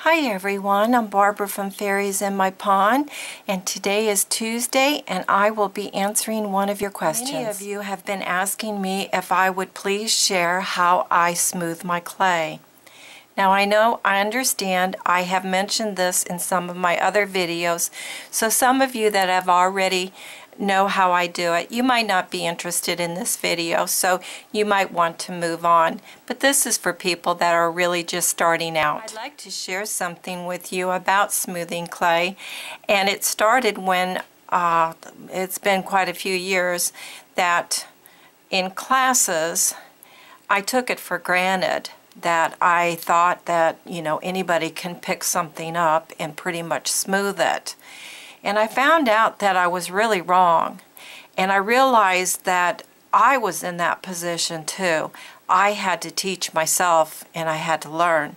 Hi everyone, I'm Barbara from Fairies in My Pond, and today is Tuesday and I will be answering one of your questions. Many of you have been asking me if I would please share how I smooth my clay. Now I understand I have mentioned this in some of my other videos, so some of you that have already know how I do it, you might not be interested in this video, so you might want to move on. But this is for people that are really just starting out. I'd like to share something with you about smoothing clay, and it started when it's been quite a few years that in classes I took it for granted that I thought that, you know, anybody can pick something up and pretty much smooth it. And I found out that I was really wrong. And I realized that I was in that position too. I had to teach myself and I had to learn.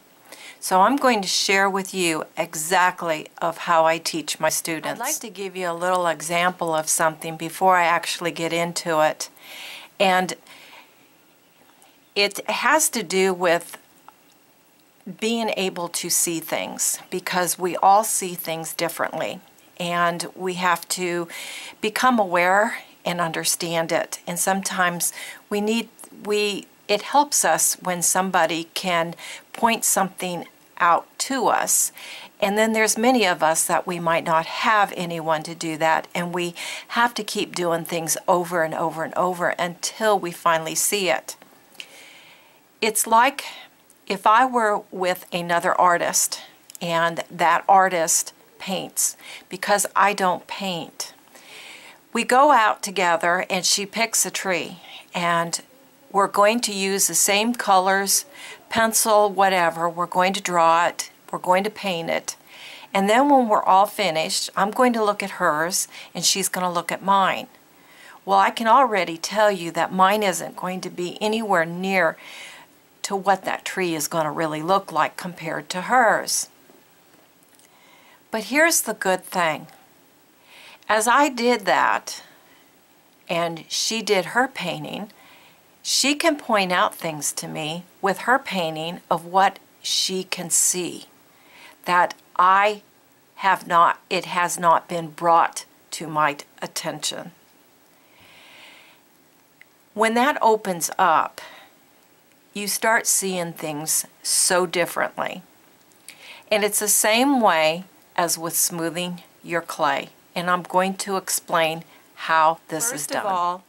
So I'm going to share with you exactly of how I teach my students. I'd like to give you a little example of something before I actually get into it. And it has to do with being able to see things, because we all see things differently. And we have to become aware and understand it. And sometimes it helps us when somebody can point something out to us. And then there's many of us that we might not have anyone to do that, and we have to keep doing things over and over and over until we finally see it. It's like if I were with another artist and that artist paints, because I don't paint. We go out together and she picks a tree and we're going to use the same colors, pencil, whatever. We're going to draw it, we're going to paint it, and then when we're all finished, I'm going to look at hers and she's going to look at mine. Well, I can already tell you that mine isn't going to be anywhere near to what that tree is going to really look like compared to hers. But here's the good thing. As I did that, and she did her painting, she can point out things to me with her painting of what she can see that it has not been brought to my attention. When that opens up, you start seeing things so differently. And it's the same way as with smoothing your clay, and I'm going to explain how this is done. First of all,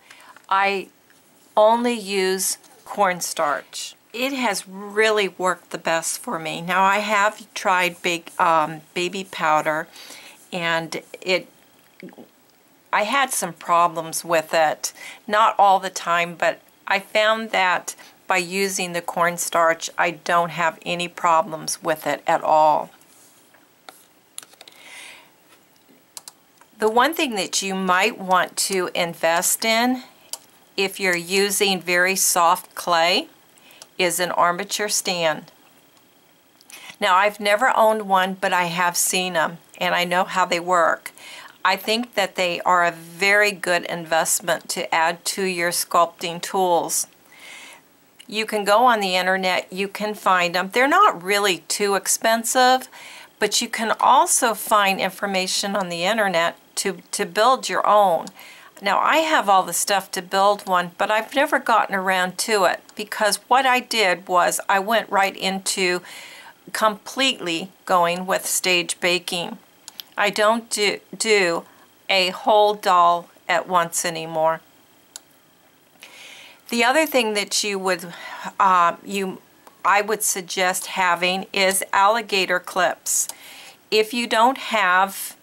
I only use cornstarch. It has really worked the best for me. Now I have tried baby powder, and I had some problems with it. Not all the time, but I found that by using the cornstarch, I don't have any problems with it at all. The one thing that you might want to invest in if you're using very soft clay is an armature stand. Now, I've never owned one, but I have seen them and I know how they work. I think that they are a very good investment to add to your sculpting tools. You can go on the internet, you can find them. They're not really too expensive, but you can also find information on the internet to build your own. Now I have all the stuff to build one, but I've never gotten around to it, because what I did was I went right into completely going with stage baking. I don't do a whole doll at once anymore. The other thing that I would suggest having is alligator clips. If you don't have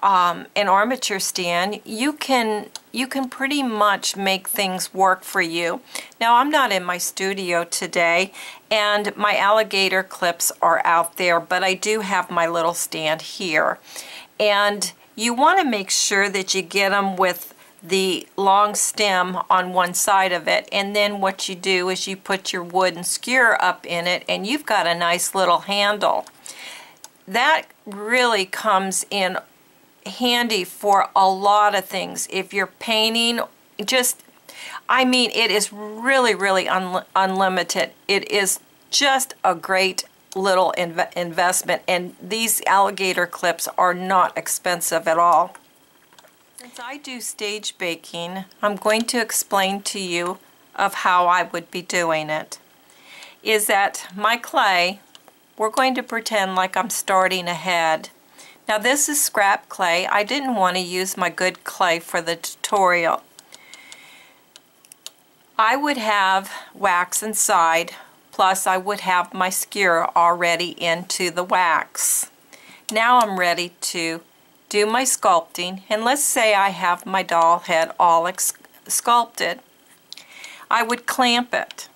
an armature stand, you can pretty much make things work for you. Now I'm not in my studio today and my alligator clips are out there, but I do have my little stand here. And you want to make sure that you get them with the long stem on one side of it, and then what you do is you put your wooden skewer up in it and you've got a nice little handle. That really comes in handy for a lot of things. If you're painting, I mean, it is really unlimited. It is just a great little investment, and these alligator clips are not expensive at all. Since I do stage baking, I'm going to explain to you of how I would be doing it. Is that my clay, we're going to pretend like I'm starting ahead. Now this is scrap clay. I didn't want to use my good clay for the tutorial. I would have wax inside, plus I would have my skewer already into the wax. Now I'm ready to do my sculpting, and let's say I have my doll head all sculpted. I would clamp it,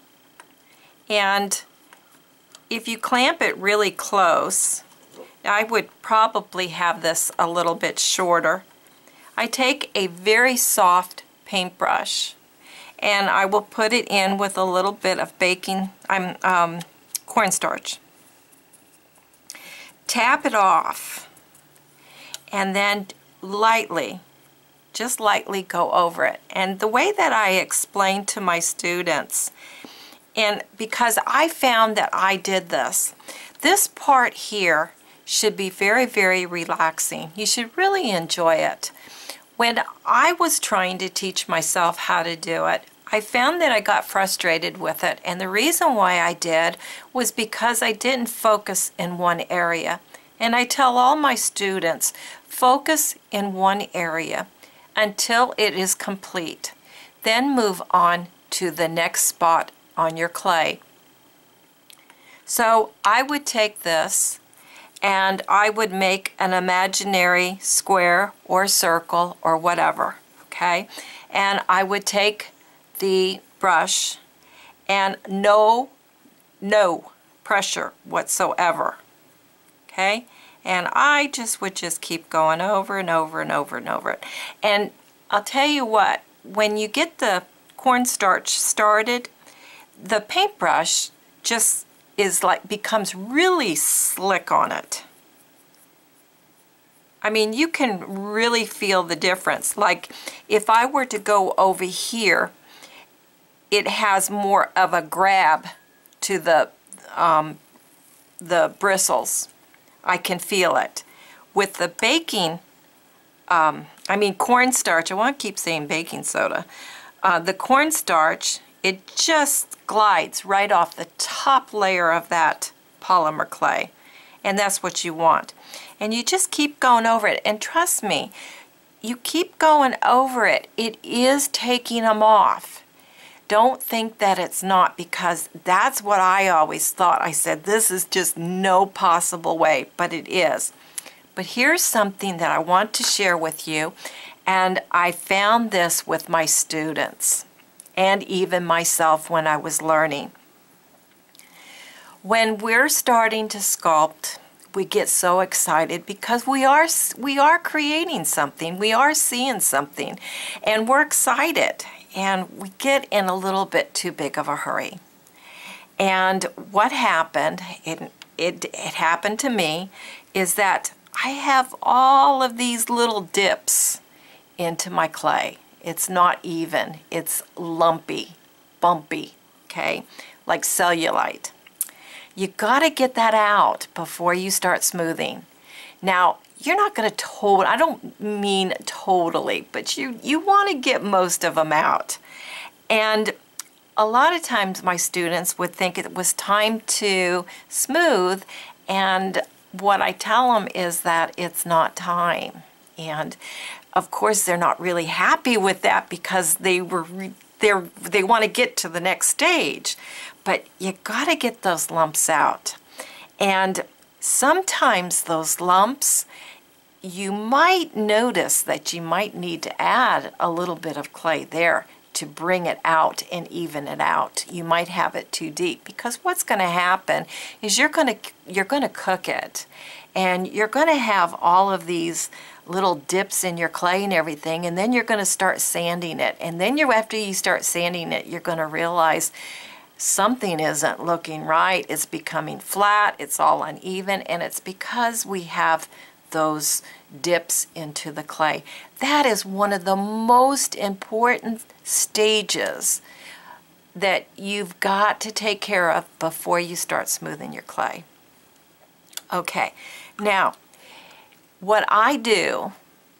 and if you clamp it really close, I would probably have this a little bit shorter. I take a very soft paintbrush and I will put it in with a little bit of cornstarch. Tap it off and then lightly, just lightly go over it. And the way that I explain to my students, and because I found that I did this part here should be very, very relaxing. You should really enjoy it. When I was trying to teach myself how to do it, I found that I got frustrated with it, and the reason why I did was because I didn't focus in one area. And I tell all my students, focus in one area until it is complete. Then move on to the next spot on your clay. So I would take this and I would make an imaginary square or circle or whatever, okay? And I would take the brush and no pressure whatsoever, okay? And I would just keep going over and over and over and over it. And I'll tell you what, when you get the cornstarch started, the paintbrush just becomes really slick on it. I mean, you can really feel the difference. Like if I were to go over here, it has more of a grab to the bristles. I can feel it. With the baking, cornstarch, I want to keep saying baking soda. The cornstarch, it just glides right off the top layer of that polymer clay. And that's what you want. And you just keep going over it. And trust me, you keep going over it. It is taking them off. Don't think that it's not, because that's what I always thought. I said, this is just no possible way, but it is. But here's something that I want to share with you, and I found this with my students and even myself when I was learning. When we're starting to sculpt, we get so excited because we are creating something, we are seeing something, and we're excited, and we get in a little bit too big of a hurry. And what happened, it happened to me, is that I have all of these little dips into my clay. It's not even, it's lumpy, bumpy, okay, like cellulite. You got to get that out before you start smoothing. Now, you're not going to I don't mean totally, but you want to get most of them out. And a lot of times my students would think it was time to smooth, and what I tell them is that it's not time. And of course they're not really happy with that because they want to get to the next stage. But you got to get those lumps out. And sometimes those lumps, you might notice that you might need to add a little bit of clay there to bring it out and even it out. You might have it too deep, because what's going to happen is you're going to cook it, and you're going to have all of these little dips in your clay and everything, and then you're going to start sanding it, and then after you start sanding it, you're going to realize something isn't looking right. It's becoming flat, it's all uneven, and it's because we have those dips into the clay. That is one of the most important stages that you've got to take care of before you start smoothing your clay. Okay, now what I do,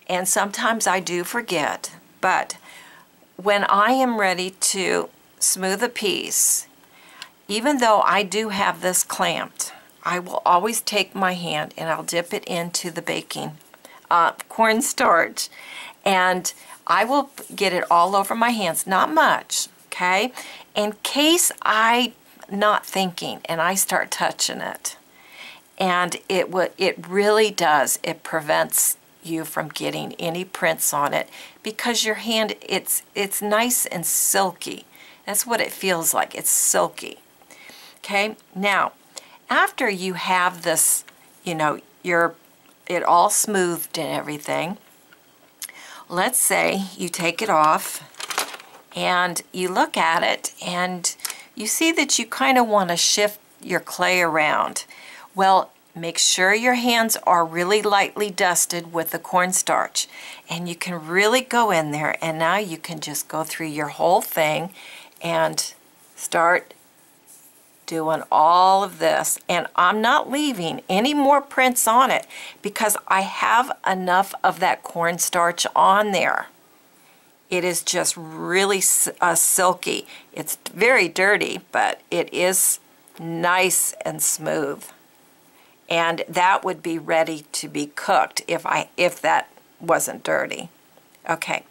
and sometimes I do forget, but when I am ready to smooth a piece, even though I do have this clamped, I will always take my hand and I'll dip it into the baking cornstarch, and I will get it all over my hands, not much, okay, in case I'm not thinking and I start touching it. And it really does, it prevents you from getting any prints on it, because your hand, it's nice and silky. That's what it feels like. It's silky. Okay, now after you have this, you know, it all smoothed and everything, let's say you take it off and you look at it and you see that you kind of want to shift your clay around. Well, make sure your hands are really lightly dusted with the cornstarch, and you can really go in there, and now you can just go through your whole thing and start doing all of this. And I'm not leaving any more prints on it because I have enough of that cornstarch on there. It is just really silky. It's very dirty, but it is nice and smooth. And that would be ready to be cooked if that wasn't dirty. Okay,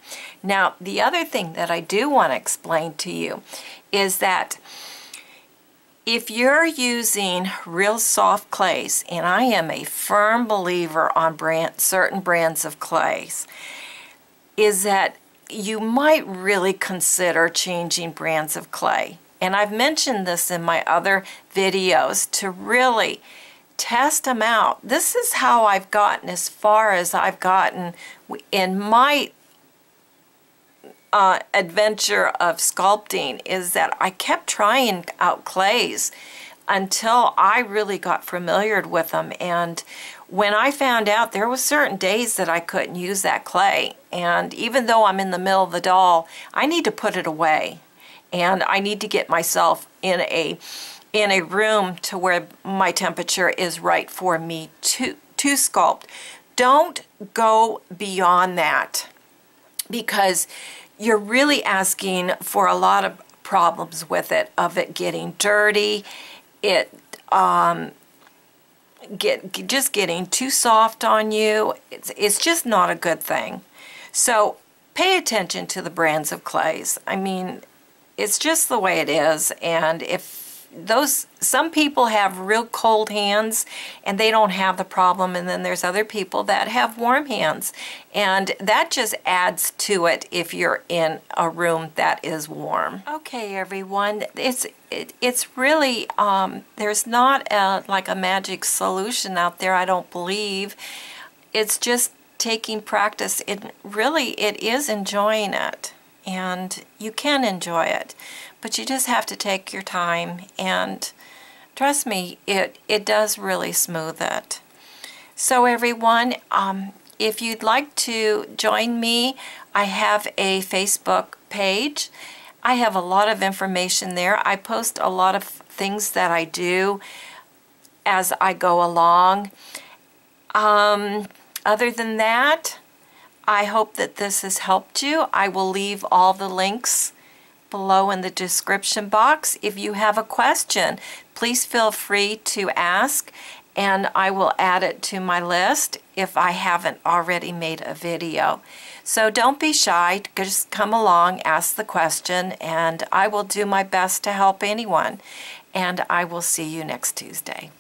now the other thing that I do want to explain to you is that if you're using real soft clays, and I am a firm believer on certain brands of clays, is that you might really consider changing brands of clay. And I've mentioned this in my other videos to really test them out. This is how I've gotten as far as I've gotten in my adventure of sculpting, is that I kept trying out clays until I really got familiar with them. And when I found out, there were certain days that I couldn't use that clay, and even though I'm in the middle of the doll, I need to put it away, and I need to get myself in a room to where my temperature is right for me to sculpt. Don't go beyond that, because you're really asking for a lot of problems with it, of it getting dirty, just getting too soft on you. It's just not a good thing. So pay attention to the brands of clays. I mean, it's just the way it is. And if some people have real cold hands and they don't have the problem, and then there's other people that have warm hands, and that just adds to it if you're in a room that is warm. Okay, everyone, it's really there's not like a magic solution out there, I don't believe. It's just taking practice. It is enjoying it, and you can enjoy it. But you just have to take your time, and trust me, it does really smooth it. So everyone, if you'd like to join me, I have a Facebook page. I have a lot of information there. I post a lot of things that I do as I go along. Other than that, I hope that this has helped you. I will leave all the links below in the description box. If you have a question, please feel free to ask, and I will add it to my list if I haven't already made a video. So don't be shy, just come along, ask the question, and I will do my best to help anyone. And I will see you next Tuesday.